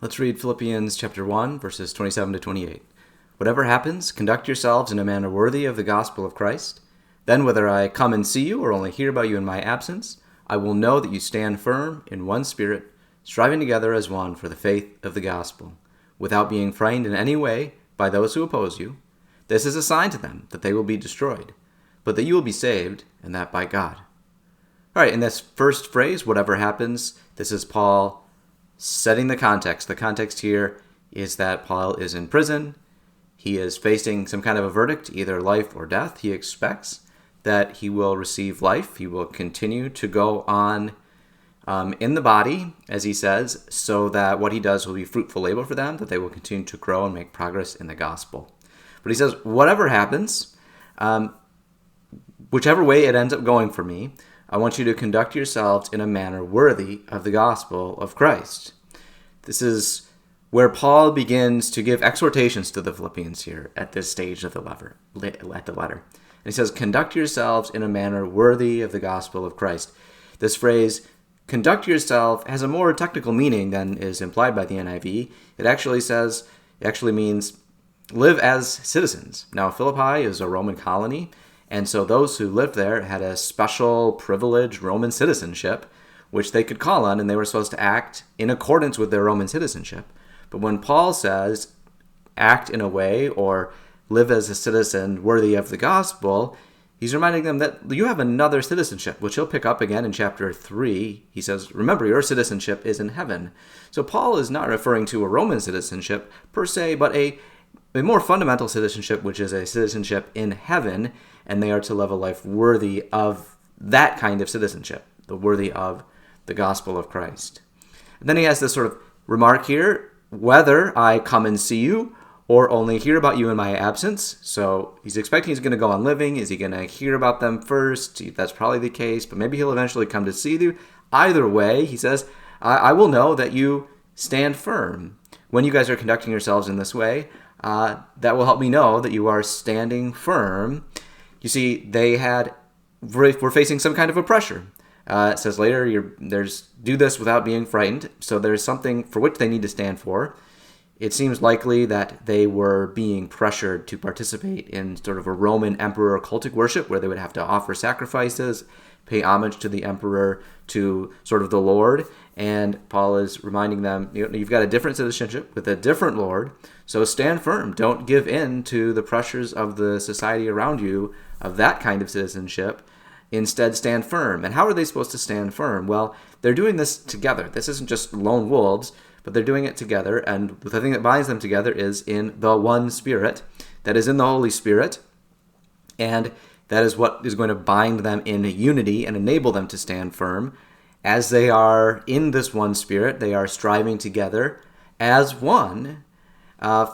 Let's read Philippians chapter 1, verses 27 to 28. Whatever happens, conduct yourselves in a manner worthy of the gospel of Christ. Then whether I come and see you or only hear about you in my absence, I will know that you stand firm in one spirit, striving together as one for the faith of the gospel, without being frightened in any way by those who oppose you. This is a sign to them that they will be destroyed, but that you will be saved, and that by God. All right, in this first phrase, whatever happens, this is Paul setting the context. The context here is that Paul is in prison. He is facing some kind of a verdict, either life or death. He expects that he will receive life. He will continue to go on in the body, as he says, so that what he does will be fruitful labor for them, that they will continue to grow and make progress in the gospel. But he says, whatever happens, whichever way it ends up going for me, I want you to conduct yourselves in a manner worthy of the gospel of Christ. This is where Paul begins to give exhortations to the Philippians here at this stage of the letter. And he says, conduct yourselves in a manner worthy of the gospel of Christ. This phrase, conduct yourself, has a more technical meaning than is implied by the NIV. It actually means live as citizens. Now, Philippi is a Roman colony, and so those who lived there had a special privileged Roman citizenship, which they could call on, and they were supposed to act in accordance with their Roman citizenship. But when Paul says, act in a way or live as a citizen worthy of the gospel, he's reminding them that you have another citizenship, which he'll pick up again in chapter 3. He says, remember, your citizenship is in heaven. So Paul is not referring to a Roman citizenship per se, but a more fundamental citizenship, which is a citizenship in heaven, and they are to live a life worthy of that kind of citizenship, the worthy of the gospel of Christ. And then he has this sort of remark here, whether I come and see you or only hear about you in my absence. So he's expecting he's going to go on living. Is he going to hear about them first? That's probably the case, but maybe he'll eventually come to see you. Either way, he says, I will know that you stand firm. When you guys are conducting yourselves in this way, that will help me know that you are standing firm. You see, they were facing some kind of a pressure. It says later, do this without being frightened. So there's something for which they need to stand for. It seems likely that they were being pressured to participate in sort of a Roman emperor cultic worship where they would have to offer sacrifices, pay homage to the emperor, to sort of the Lord. And Paul is reminding them, you've got a different citizenship with a different Lord, so stand firm. Don't give in to the pressures of the society around you of that kind of citizenship. Instead, stand firm. And how are they supposed to stand firm? Well, they're doing this together. This isn't just lone wolves, but they're doing it together. And the thing that binds them together is in the one Spirit, that is in the Holy Spirit. And that is what is going to bind them in unity and enable them to stand firm. As they are in this one Spirit, they are striving together as one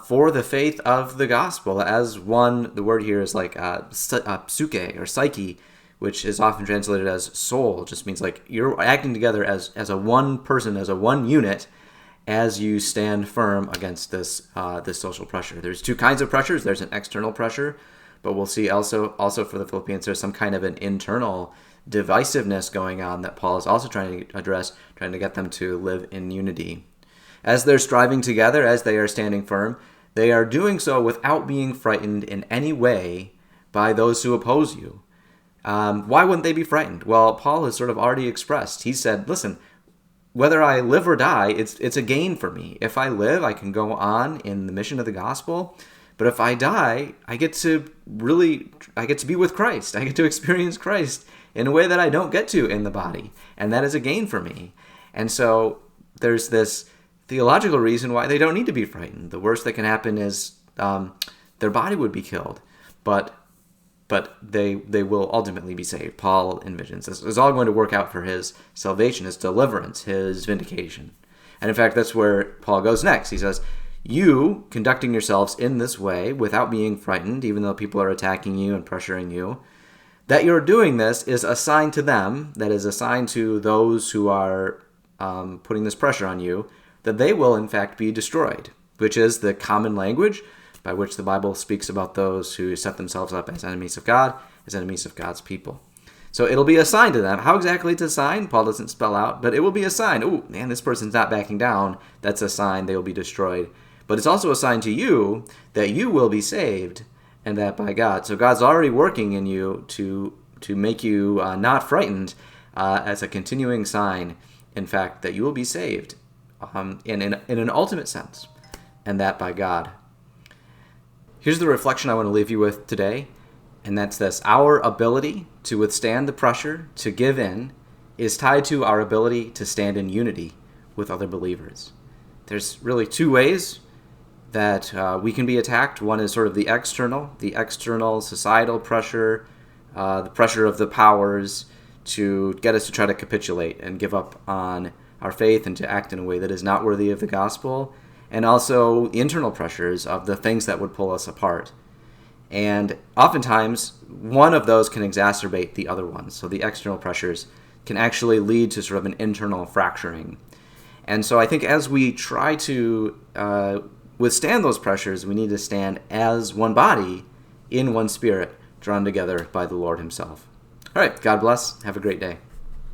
for the faith of the gospel. As one, the word here is like psyche or psyche, which is often translated as soul. It just means like you're acting together as a one person, as a one unit, as you stand firm against this social pressure. There's two kinds of pressures. There's an external pressure, but we'll see also for the Philippians, there's some kind of an internal divisiveness going on that Paul is also trying to address, trying to get them to live in unity. As they're striving together, as they are standing firm, they are doing so without being frightened in any way by those who oppose you. Why wouldn't they be frightened? Well, Paul has sort of already expressed. He said, listen, whether I live or die, it's a gain for me. If I live, I can go on in the mission of the gospel. But if I die, I get to be with Christ. I get to experience Christ in a way that I don't get to in the body. And that is a gain for me. And so there's this theological reason why they don't need to be frightened. The worst that can happen is their body would be killed. But they will ultimately be saved. Paul envisions this is all going to work out for his salvation, his deliverance, his vindication. And in fact, that's where Paul goes next. He says, you conducting yourselves in this way without being frightened, even though people are attacking you and pressuring you, that you're doing this is a sign to them, that is a sign to those who are putting this pressure on you, that they will in fact be destroyed, which is the common language by which the Bible speaks about those who set themselves up as enemies of God, as enemies of God's people. So it'll be a sign to them. How exactly it's a sign, Paul doesn't spell out, but it will be a sign. Oh, man, this person's not backing down. That's a sign they will be destroyed. But it's also a sign to you that you will be saved, and that by God. So God's already working in you to make you not frightened, as a continuing sign, in fact, that you will be saved in an ultimate sense, and that by God. Here's the reflection I want to leave you with today, and that's this. Our ability to withstand the pressure to give in is tied to our ability to stand in unity with other believers. There's really two ways that we can be attacked. One is sort of the external societal pressure, the pressure of the powers to get us to try to capitulate and give up on our faith and to act in a way that is not worthy of the gospel, and also internal pressures of the things that would pull us apart. And oftentimes, one of those can exacerbate the other one. So the external pressures can actually lead to sort of an internal fracturing. And so I think as we try to withstand those pressures, we need to stand as one body, in one spirit, drawn together by the Lord himself. All right, God bless. Have a great day.